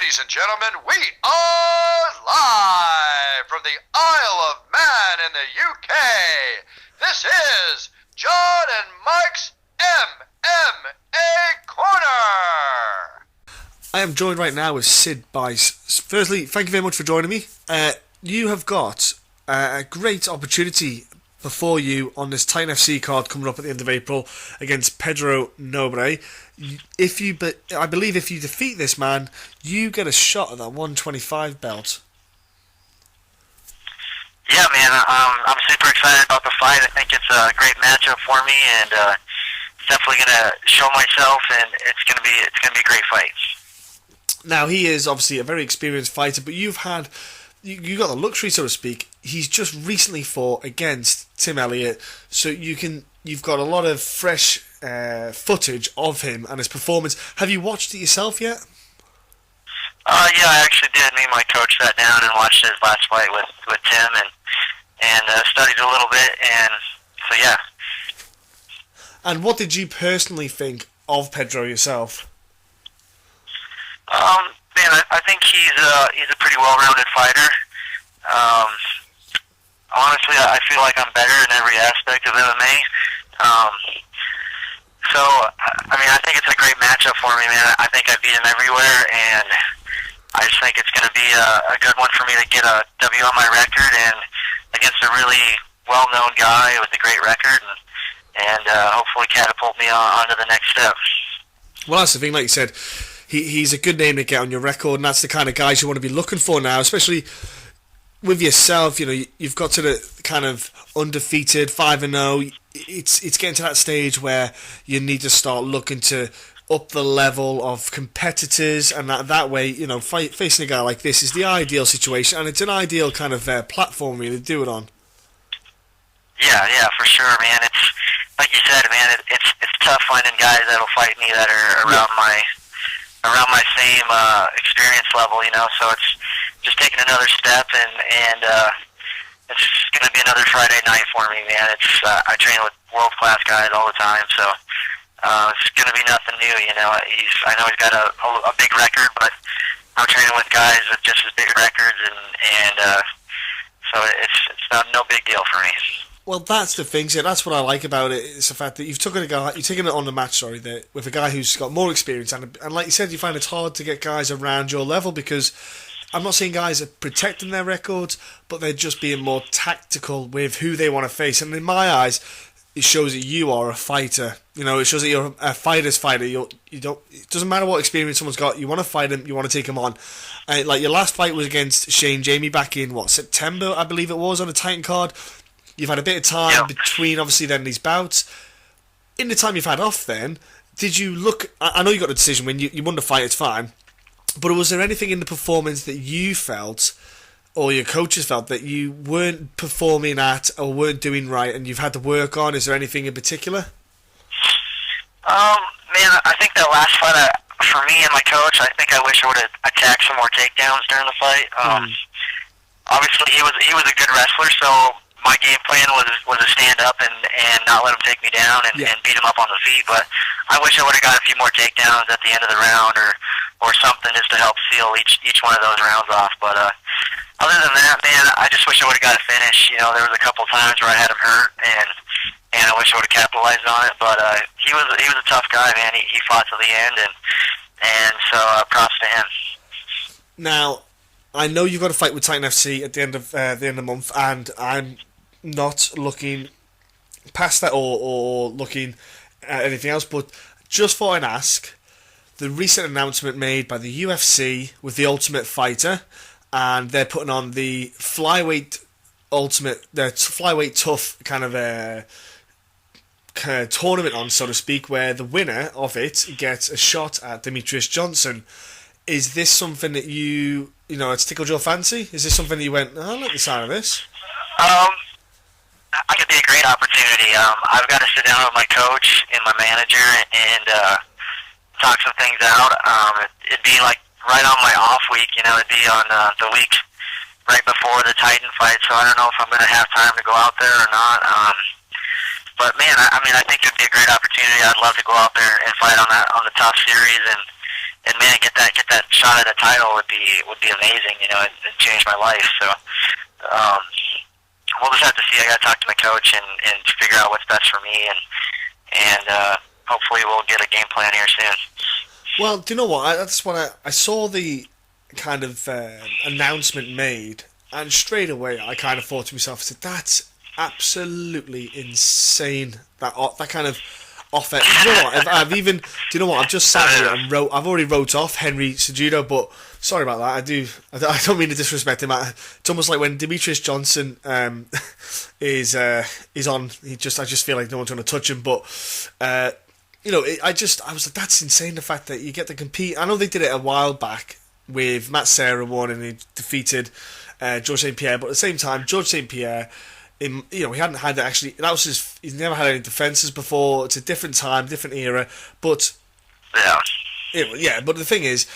Ladies and gentlemen, we are live from the Isle of Man in the UK. This is John and Mike's MMA Corner. I am joined right now with Sid Bice. Firstly, thank you very much for joining me. You have got a great opportunity before you on this Titan FC card coming up at the end of April against Pedro Nobre. I believe if you defeat this man, you get a shot at that 125 belt. Yeah, man, I'm super excited about the fight. I think it's a great matchup for me, and it's definitely gonna show myself, and it's gonna be a great fight. Now, he is obviously a very experienced fighter, but you got the luxury, so to speak. He's just recently fought against Tim Elliott, so you've got a lot of fresh footage of him and his performance. Have you watched it yourself yet? Yeah, I actually did. Me and my coach sat down and watched his last fight with Tim, and studied a little bit, and so yeah. And what did you personally think of Pedro yourself? Man, I think he's a pretty well-rounded fighter. Honestly, I feel like I'm better in every aspect of MMA. So, I mean, I think it's a great matchup for me, man. I think I beat him everywhere, and I just think it's going to be a good one for me to get a W on my record and against a really well-known guy with a great record, and hopefully catapult me onto the next step. Well, that's the thing, like you said, he's a good name to get on your record, and that's the kind of guys you want to be looking for now, especially with yourself. You know, you've got to the kind of undefeated 5-0. It's getting to that stage where you need to start looking to up the level of competitors, and that way, you know, facing a guy like this is the ideal situation, and it's an ideal kind of platform really to do it on. Yeah, for sure, man. It's like you said, man. It's tough finding guys that'll fight me that are around my same experience level, you know. So it's just taking another step, and it's going to be another Friday night for me, man. I train with world-class guys all the time, so it's going to be nothing new, you know. I know he's got a big record, but I'm training with guys with just as big records, and so it's no big deal for me. Well, that's the thing. So that's what I like about it. It's the fact that you've taken it on the match, with a guy who's got more experience, and like you said, you find it's hard to get guys around your level because I'm not saying guys are protecting their records, but they're just being more tactical with who they want to face. And in my eyes, it shows that you are a fighter. You know, it shows that you're a fighter's fighter. You don't. It doesn't matter what experience someone's got. You want to fight him. You want to take him on. Like your last fight was against Shane Jamie back in September, I believe it was, on a Titan card. You've had a bit of time between, obviously, then these bouts. In the time you've had off, then did you look? I know you got the decision when you won the fight. It's fine. But was there anything in the performance that you felt, or your coaches felt, that you weren't performing at or weren't doing right, and you've had to work on? Is there anything in particular? Man, I think that last fight, for me and my coach, I think I wish I would have attacked some more takedowns during the fight. Obviously, he was a good wrestler, so my game plan was to stand up and not let him take me down and beat him up on the feet. But I wish I would have got a few more takedowns at the end of the round or something just to help seal each one of those rounds off. But other than that, man, I just wish I would have got a finish. You know, there was a couple times where I had him hurt, and I wish I would have capitalized on it. But he was a tough guy, man. He fought to the end, and so props to him. Now, I know you've got a fight with Titan FC at the end of the month, and I'm not looking past that or looking at anything else, but just thought I'd ask, the recent announcement made by the UFC with the Ultimate Fighter, and they're putting on the flyweight tough kind of tournament on, so to speak, where the winner of it gets a shot at Demetrius Johnson. Is this something that it's tickled your fancy? Is this something that you went, I like the sound of this? I could be a great opportunity. I've got to sit down with my coach and my manager and talk some things out. It'd be like right on my off week, you know. It'd be on the week right before the Titan fight, so I don't know if I'm going to have time to go out there or not. But man, I think it'd be a great opportunity. I'd love to go out there and fight on the top series and man, get that shot at a title would be amazing. You know, it changed my life. So we'll just have to see. I got to talk to my coach and figure out what's best for me, and hopefully we'll get a game plan here soon. Well, do you know what? That's what I saw the kind of announcement made, and straight away I kind of thought to myself, I said, that's absolutely insane. That kind of offer. You know what? I've just sat here and I've already wrote off Henry Cejudo, but sorry about that. I don't mean to disrespect him. It's almost like when Demetrius Johnson is on. I just feel like no one's going to touch him, but. You know, I was like, that's insane, the fact that you get to compete. I know they did it a while back with Matt Serra won and he defeated George St. Pierre, but at the same time, George St. Pierre, he hadn't had actually, he's never had any defences before. It's a different time, different era, but but the thing is,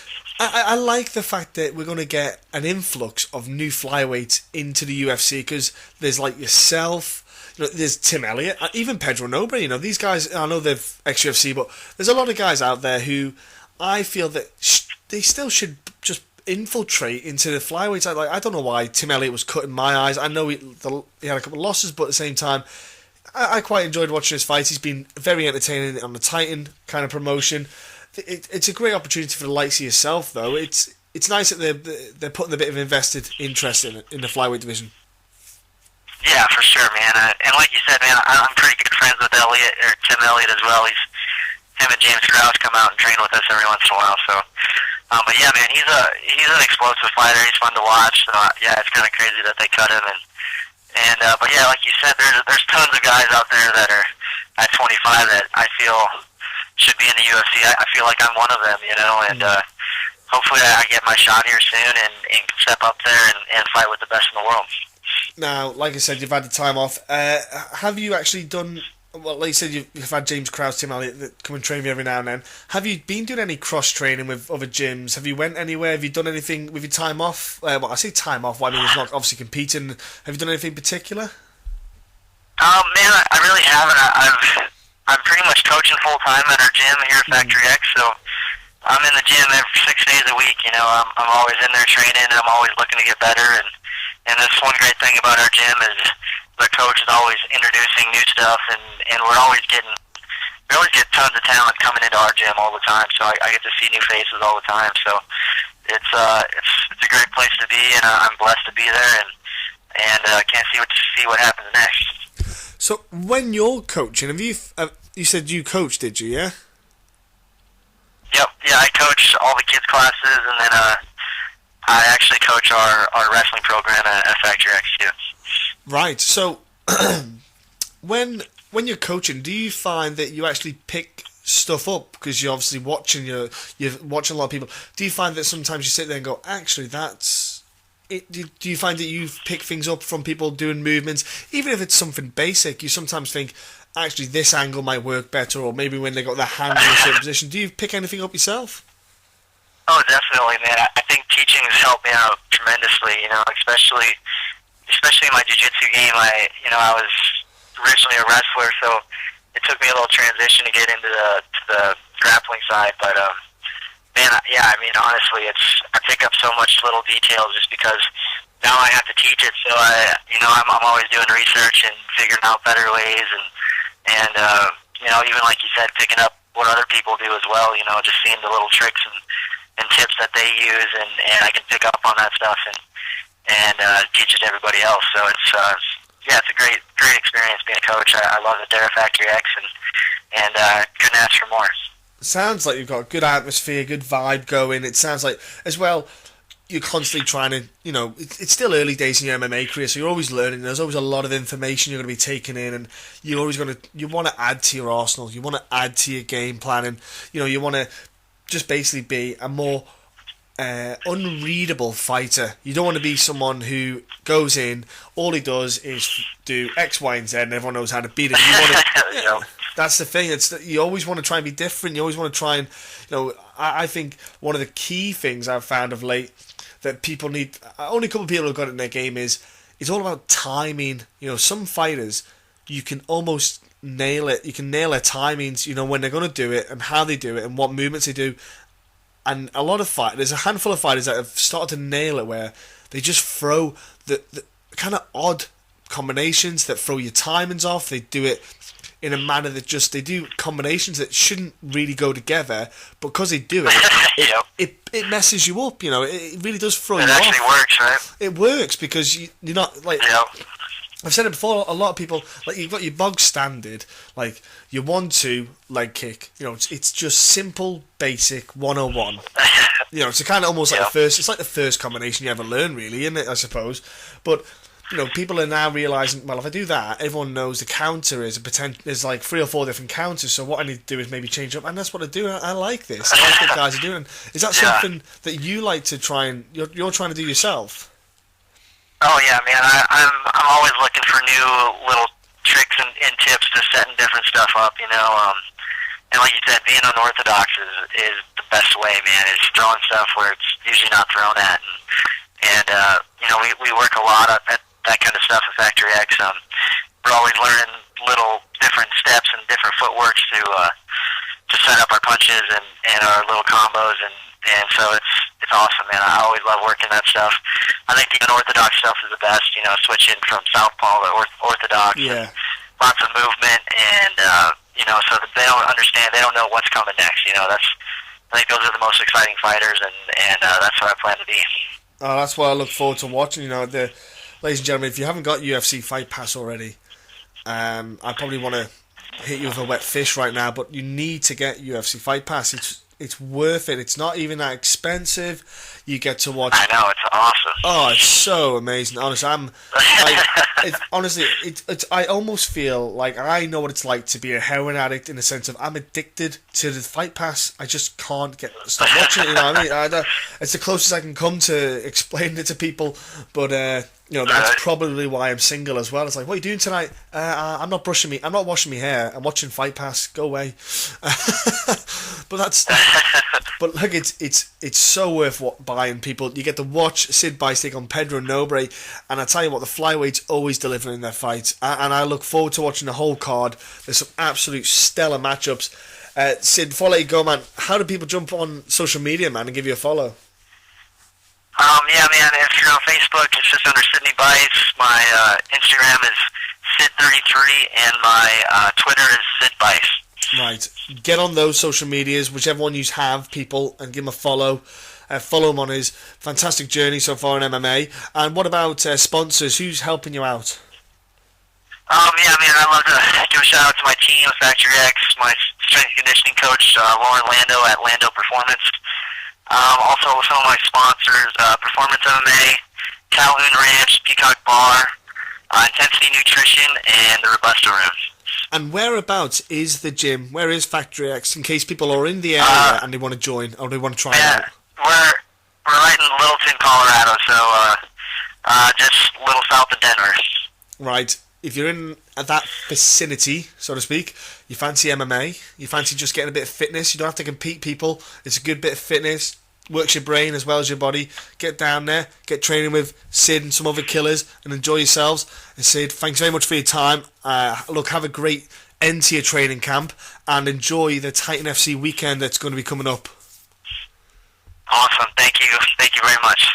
I like the fact that we're going to get an influx of new flyweights into the UFC, because there's like yourself. You know, there's Tim Elliott, even Pedro Nobre. You know, these guys, I know they've ex-UFC, but there's a lot of guys out there who I feel that they still should just infiltrate into the flyweights. I don't know why Tim Elliott was cut in my eyes. I know he had a couple of losses, but at the same time, I quite enjoyed watching his fights. He's been very entertaining on the Titan kind of promotion. It's a great opportunity for the likes of yourself, though. It's nice that they're putting a bit of invested interest in the flyweight division. Yeah, for sure, man. And like you said, man, I'm pretty good friends with Elliott, or Tim Elliott as well. Him and James Krause come out and train with us every once in a while. So, but yeah, man, he's an explosive fighter. He's fun to watch. So, yeah, it's kind of crazy that they cut him. And but yeah, like you said, there's tons of guys out there that are at 25 that I feel should be in the UFC. I feel like I'm one of them, you know. And hopefully, I get my shot here soon and step up there and fight with the best in the world. Now, like I said, you've had the time off. Have you actually done... Well, like you said, you've had James Krause, Tim Elliott that come and train you every now and then. Have you been doing any cross-training with other gyms? Have you went anywhere? Have you done anything with your time off? Well, I say time off, well, I mean, it's not obviously competing. Have you done anything particular? Man, I really haven't. I'm pretty much coaching full-time at our gym here at Factory X, so I'm in the gym every 6 days a week. You know, I'm always in there training, and I'm always looking to get better, and that's one great thing about our gym is the coach is always introducing new stuff, and we always get tons of talent coming into our gym all the time. So I get to see new faces all the time. So it's a great place to be, and I'm blessed to be there, and can't see what happens next. So when you're coaching, have you said you coach? Did you? Yeah. Yep. Yeah, I coach all the kids' classes, and then I actually coach our wrestling program at Factory X too. Right. So, when you're coaching, do you find that you actually pick stuff up because you're obviously watching you're watching a lot of people? Do you find that sometimes you sit there and go, actually, that's it? Do you find that you pick things up from people doing movements, even if it's something basic? You sometimes think, actually, this angle might work better, or maybe when they got their hand in a certain position. Do you pick anything up yourself? Oh, definitely, man. I think teaching has helped me out tremendously. You know, especially in my jiu-jitsu game. I was originally a wrestler, so it took me a little transition to get into the grappling side. But man, yeah, I mean, honestly, I pick up so much little details just because now I have to teach it. So I'm always doing research and figuring out better ways, and even like you said, picking up what other people do as well. You know, just seeing the little tricks and tips that they use, and I can pick up on that stuff and teach it to everybody else. So it's a great experience being a coach. I love it there at Factory X, and couldn't ask for more. Sounds like you've got a good atmosphere, good vibe going. It sounds like, as well, you're constantly trying to, it's still early days in your MMA career, so you're always learning. There's always a lot of information you're going to be taking in, and you want to add to your arsenal. You want to add to your game plan, and you want to just basically be a more unreadable fighter. You don't want to be someone who goes in, all he does is do X, Y, and Z, and everyone knows how to beat him. That's the thing. You always want to try and be different. You always want to try and, I think one of the key things I've found of late that people need, only a couple of people have got it in their game, is it's all about timing. Some fighters, you can almost nail it. You can nail their timings, when they're going to do it and how they do it and what movements they do. And a lot of fighters, there's a handful of fighters that have started to nail it, where they just throw the kind of odd combinations that throw your timings off. They do it in a manner that they do combinations that shouldn't really go together, but because they do it, it messes you up. It really does throw you off. It actually works, right? It works because you're not like. Yep. I've said it before. A lot of people, like, you've got your bog standard, like your 1-2 leg kick. It's just simple, basic 101. It's a kind of almost like the first. It's like the first combination you ever learn, really, isn't it? I suppose, but. People are now realising, well, if I do that, everyone knows the counter is there's like 3 or 4 different counters, so what I need to do is maybe change up, and that's what I do. I like this. I like what guys are doing. Is that something that you like to try and you're trying to do yourself? Oh yeah, man. I'm always looking for new little tricks and tips to setting different stuff up. And like you said, being unorthodox is the best way, man. Is throwing stuff where it's usually not thrown at, and we work a lot at that kind of stuff at Factory X. We're always learning little different steps and different footworks to set up our punches and our little combos, and so it's awesome, man. I always love working that stuff. I think the unorthodox stuff is the best. Switching from southpaw to orthodox. Yeah. And lots of movement, and so that they don't understand. They don't know what's coming next. I think those are the most exciting fighters, and that's what I plan to be. Oh, that's what I look forward to watching. Ladies and gentlemen, if you haven't got UFC Fight Pass already, I probably want to hit you with a wet fish right now, but you need to get UFC Fight Pass. It's worth it. It's not even that expensive. You get to watch. I know, it's awesome. Oh, it's so amazing. Honestly, I almost feel like I know what it's like to be a heroin addict, in the sense of I'm addicted to the Fight Pass. I just can't stop watching it. You know what I mean? It's the closest I can come to explaining it to people, but that's probably why I'm single as well. It's like, what are you doing tonight? I'm not washing my hair. I'm watching Fight Pass. Go away. But look, it's so worth buying, people. You get to watch Sid Bice take on Pedro Nobre, and I tell you what, the flyweights always deliver in their fights, and I look forward to watching the whole card. There's some absolute stellar matchups. Sid, before I let you go, man, how do people jump on social media, man, and give you a follow? Yeah, man, if you're on Facebook, it's just under Sidney Bice. My Instagram is Sid33, and my Twitter is Sid Bice. Right. Get on those social medias, whichever one you have, people, and give him a follow. Follow him on his fantastic journey so far in MMA. And what about sponsors? Who's helping you out? Yeah, man, I'd love to give a shout out to my team, Factory X, my strength and conditioning coach, Lauren Lando at Lando Performance. Also some of my sponsors, Performance MMA, Calhoun Ranch, Peacock Bar, Intensity Nutrition, and the Robusta Room. And whereabouts is the gym? Where is Factory X, in case people are in the area and they want to join, or they want to try it out? We're right in Littleton, Colorado, so just a little south of Denver. Right. If you're in that vicinity, so to speak, you fancy MMA, you fancy just getting a bit of fitness, you don't have to compete, people. It's a good bit of fitness, works your brain as well as your body. Get down there, get training with Sid and some other killers, and enjoy yourselves. And Sid, thanks very much for your time. Look, have a great end to your training camp, and enjoy the Titan FC weekend that's going to be coming up. Awesome, thank you very much.